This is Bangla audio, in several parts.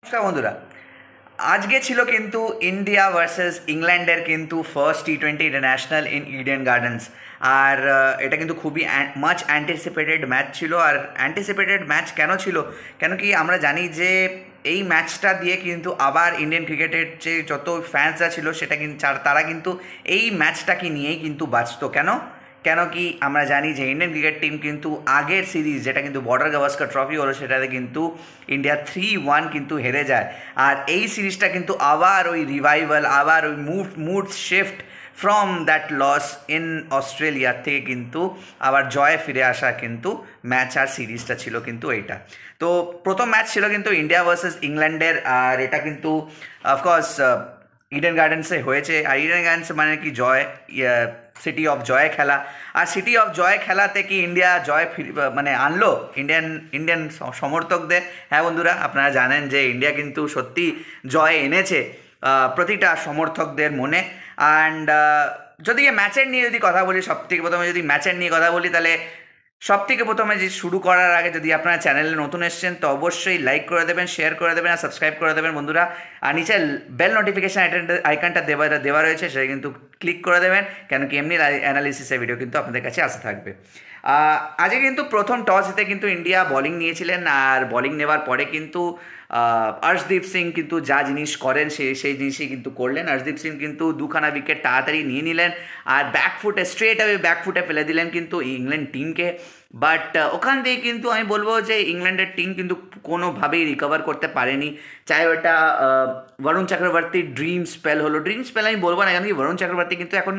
নমস্কার বন্ধুরা, আজকে ছিল কিন্তু ইন্ডিয়া ভার্সেস ইংল্যান্ডের কিন্তু ফার্স্ট টি-20 ইন্টারন্যাশনাল ইন ইডেন গার্ডেন্স। আর এটা কিন্তু খুবই মাচ অ্যান্টিসিপেটেড ম্যাচ ছিল। আর অ্যান্টিসিপেটেড ম্যাচ কেন ছিল? কেন কি আমরা জানি যে এই ম্যাচটা দিয়ে কিন্তু আবার ইন্ডিয়ান ক্রিকেটের যে যত ফ্যান্সরা ছিল সেটা কিন্তু তারা কিন্তু এই ম্যাচটাকে নিয়েই কিন্তু বাঁচত। কেন কেন কি আমরা জানি যে ইন্ডিয়ান ক্রিকেট টিম কিন্তু আগের সিরিজ যেটা কিন্তু বর্ডার গাভাস্কর ট্রফি হলো সেটাতে কিন্তু ইন্ডিয়া 3-1 কিন্তু হেরে যায়। আর এই সিরিজটা কিন্তু আবার ওই রিভাইভাল, আবার ওই mood shift from that loss in Australia থেকে কিন্তু আবার জয়ে ফিরে আসা কিন্তু ম্যাচ আর সিরিজটা ছিল কিন্তু এইটা। তো প্রথম ম্যাচ ছিল কিন্তু ইন্ডিয়া ভার্সেস ইংল্যান্ডের। আর এটা কিন্তু অফকোর্স ইডেন গার্ডেন্সে হয়েছে। আর ইডেন গার্ডেন্স মানে কি জয়, সিটি অফ জয়ে খেলা। আর সিটি অফ জয়ে খেলাতে কি ইন্ডিয়া জয় মানে আনলো ইন্ডিয়ান সমর্থকদের? হ্যাঁ বন্ধুরা, আপনারা জানেন যে ইন্ডিয়া কিন্তু সত্যি জয় এনেছে প্রতিটা সমর্থকদের মনে। অ্যান্ড যদি ম্যাচের নিয়ে যদি কথা বলি, সবথেকে প্রথমে যদি ম্যাচের নিয়ে কথা বলি, তাহলে সব থেকে প্রথমে যে শুরু করার আগে যদি আপনারা চ্যানেলে নতুন এসেছেন তো অবশ্যই লাইক করে দেবেন, শেয়ার করে দেবেন আর সাবস্ক্রাইব করে দেবেন বন্ধুরা। আর নিচে বেল নোটিফিকেশান আইকনটা দেওয়া রয়েছে, সেটা কিন্তু ক্লিক করে দেবেন, কেন কি এমনি অ্যানালিসিসের ভিডিও কিন্তু আপনাদের কাছে আসতে থাকবে। আজকে কিন্তু প্রথম টস জিতে কিন্তু ইন্ডিয়া বোলিং নিয়েছিলেন। আর বোলিং নেওয়ার পরে কিন্তু অর্শদীপ সিং কিন্তু যা জিনিস করেন সেই জিনিসই কিন্তু করলেন। অর্শদীপ সিং কিন্তু দুখানা উইকেট তাড়াতাড়ি নিয়ে নিলেন আর স্ট্রেট অ্যাওয়ে ব্যাকফুটে ফেলে দিলেন কিন্তু ইংল্যান্ড টিমকে। বাট ওখান থেকে কিন্তু আমি বলবো যে ইংল্যান্ডের টিম কিন্তু কোনোভাবেই রিকভার করতে পারেনি। চাই ওটা বরুণ চক্রবর্তীর ড্রিম স্পেল হলো, ড্রিম স্পেল আমি বলবো না, কেন কি বরুণ চক্রবর্তী কিন্তু এখন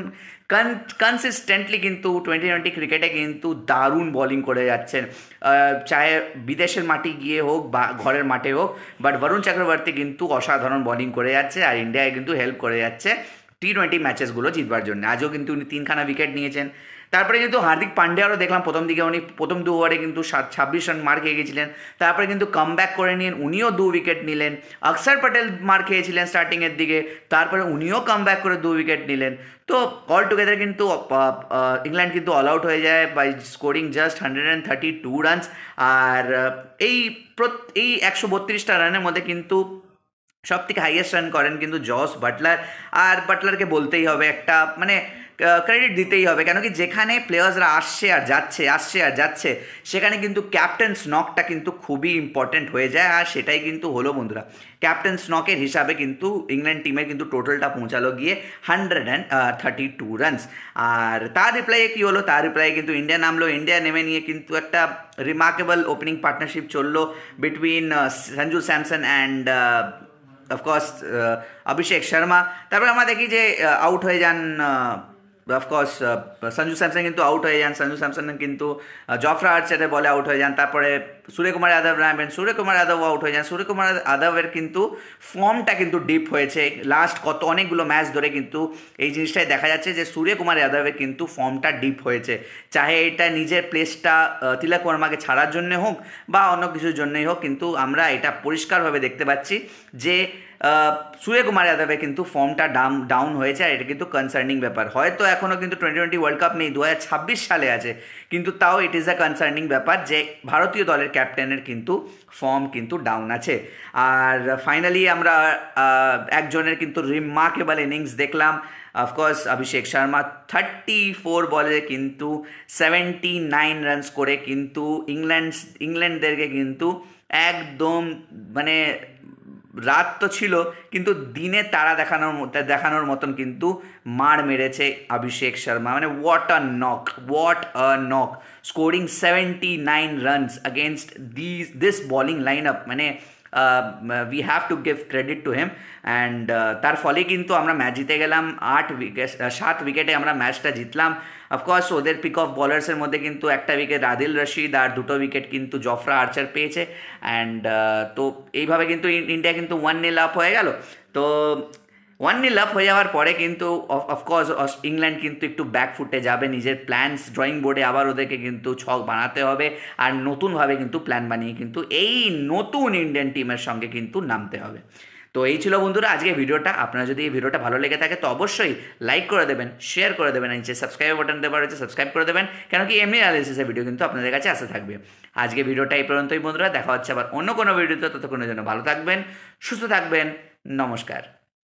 কনসিস্টেন্টলি কিন্তু টোয়েন্টি ক্রিকেটে কিন্তু দারুণ বোলিং করে যাচ্ছেন, চাहे বিদেশের মাটি গিয়ে হোক বা ঘরের মাঠে হোক। বাট বরুণ চক্রবর্তী কিন্তু অসাধারণ বোলিং করে যাচ্ছে আর ইন্ডিয়ায় কিন্তু হেল্প করে যাচ্ছে টি-20 ম্যাচেসগুলো জিতবার জন্য। আজও কিন্তু উনি 3খানা উইকেট নিয়েছেন। তারপরে কিন্তু হার্দিক পান্ডিয়ারও দেখলাম প্রথম দিকে উনি প্রথম 2 ওভারে কিন্তু 26 রান মার খেয়ে গেছিলেন। তারপরে কিন্তু কামব্যাক করে নিয়ে উনিও 2 উইকেট নিলেন। অক্ষর প্যাটেল মার খেয়েছিলেন স্টার্টিংয়ের দিকে, তারপরে উনিও কামব্যাক করে 2 উইকেট নিলেন। তো অল টুগেদার কিন্তু ইংল্যান্ড কিন্তু অল আউট হয়ে যায় বাই স্কোরিং জাস্ট 132 রানস। আর এই 132টা রানের মধ্যে কিন্তু সব থেকে হাইয়েস্ট রান করেন কিন্তু জস বাটলার। আর বাটলারকে বলতেই হবে, একটা মানে ক্রেডিট দিতেই হবে, কেন কি যেখানে প্লেয়ার্সরা আসছে আর যাচ্ছে সেখানে কিন্তু ক্যাপ্টেন্স নকটা কিন্তু খুবই ইম্পর্টেন্ট হয়ে যায়। আর সেটাই কিন্তু হলো বন্ধুরা। ক্যাপ্টেন্স নকের হিসাবে কিন্তু ইংল্যান্ড টিমের কিন্তু টোটালটা পৌঁছালো গিয়ে 132 রানস। আর তার রিপ্লাইয়ে কী হলো? তার রিপ্লাইয়ে কিন্তু ইন্ডিয়া নামলো। ইন্ডিয়া নেমে নিয়ে কিন্তু একটা রিমার্কেবল ওপেনিং পার্টনারশিপ চললো between Sanju Samson and of course Abhishek Sharma. তারপরে আমরা দেখি যে আউট হয়ে যান অফকোর্স সঞ্জু স্যামসন কিন্তু আউট হয়ে যান। সঞ্জু স্যামসন কিন্তু জফরা আর্চারের বলে আউট হয়ে যান। তারপরে সূর্যকুমার যাদব নামবেন, সূর্যকুমার যাদবও আউট হয়ে যান। সূর্যকুমার যাদবের কিন্তু ফর্মটা কিন্তু ডিপ হয়েছে লাস্ট অনেকগুলো ম্যাচ ধরে কিন্তু এই জিনিসটাই দেখা যাচ্ছে যে সূর্যকুমার যাদবের কিন্তু ফর্মটা ডিপ হয়েছে। চাহে এটা নিজের প্লেসটা তিলক বর্মাকে ছাড়ার জন্যে হোক বা অন্য কিছুর জন্যই হোক, কিন্তু আমরা এটা পরিষ্কারভাবে দেখতে পাচ্ছি যে সূর্যকুমার যাদবের কিন্তু ফর্মটা ডাউন হয়েছে। আর এটা কিন্তু কনসার্নিং ব্যাপার। হয়তো এখনও কিন্তু টোয়েন্টি ওয়ার্ল্ড কাপ নেই, 2026 সালে আছে, কিন্তু তাও ইট ইজ আ কনসার্নিং ব্যাপার যে ভারতীয় দলের ক্যাপ্টেনের কিন্তু ফর্ম কিন্তু ডাউন আছে। আর ফাইনালি আমরা একজনের কিন্তু রিমার্কেবল ইনিংস দেখলাম। অফকোর্স অভিষেক শর্মা 34 বলে কিন্তু 79 রানস করে কিন্তু ইংল্যান্ডদেরকে কিন্তু একদম মানে রাত তো ছিল কিন্তু দিনে তারা দেখানোর মতন কিন্তু মার মেরেছে অভিষেক শর্মা। মানে what a knock, scoring 79 runs against this bowling line up. মানে we have to give credit to him. And তার ফলে কিন্তু আমরা ম্যাচ জিতে গেলাম। 7 উইকেটে আমরা ম্যাচটা জিতলাম। অফকোর্স ওদের পিক অফ বলার্সের মধ্যে কিন্তু একটা উইকেট আদিল রশিদ আর 2টো উইকেট কিন্তু জফরা আর্চার পেয়েছে। অ্যান্ড তো এইভাবে কিন্তু ইন্ডিয়া কিন্তু 1-0 আপ হয়ে গেল। তো 1-0 আপ হয়ে যাওয়ার পরে কিন্তু অফকোর্স ইংল্যান্ড কিন্তু একটু ব্যাকফুটে যাবে, নিজের প্ল্যানস ড্রয়িং বোর্ডে আবার ওদেরকে কিন্তু ছক বানাতে হবে আর নতুনভাবে কিন্তু প্ল্যান বানিয়ে কিন্তু এই নতুন ইন্ডিয়ান টিমের সঙ্গে কিন্তু নামতে হবে। তো এই ছিল বন্ধুরা আজকে ভিডিওটা। আপনারা যদি এই ভিডিওটা ভালো লেগে থাকে তো অবশ্যই লাইক করে দেবেন, শেয়ার করে দেবেন, নিচে সাবস্ক্রাইব বাটন দেওয়া রয়েছে সাবস্ক্রাইব করে দেবেন, কেন কি এমনি অ্যানালিসিসের ভিডিও কিন্তু আপনাদের কাছে আসতে থাকবে। আজকে ভিডিওটা এই পর্যন্তই বন্ধুরা, দেখা হচ্ছে আবার অন্য কোনো ভিডিওতে, ততক্ষণের জন্য ভালো থাকবেন, সুস্থ থাকবেন, নমস্কার।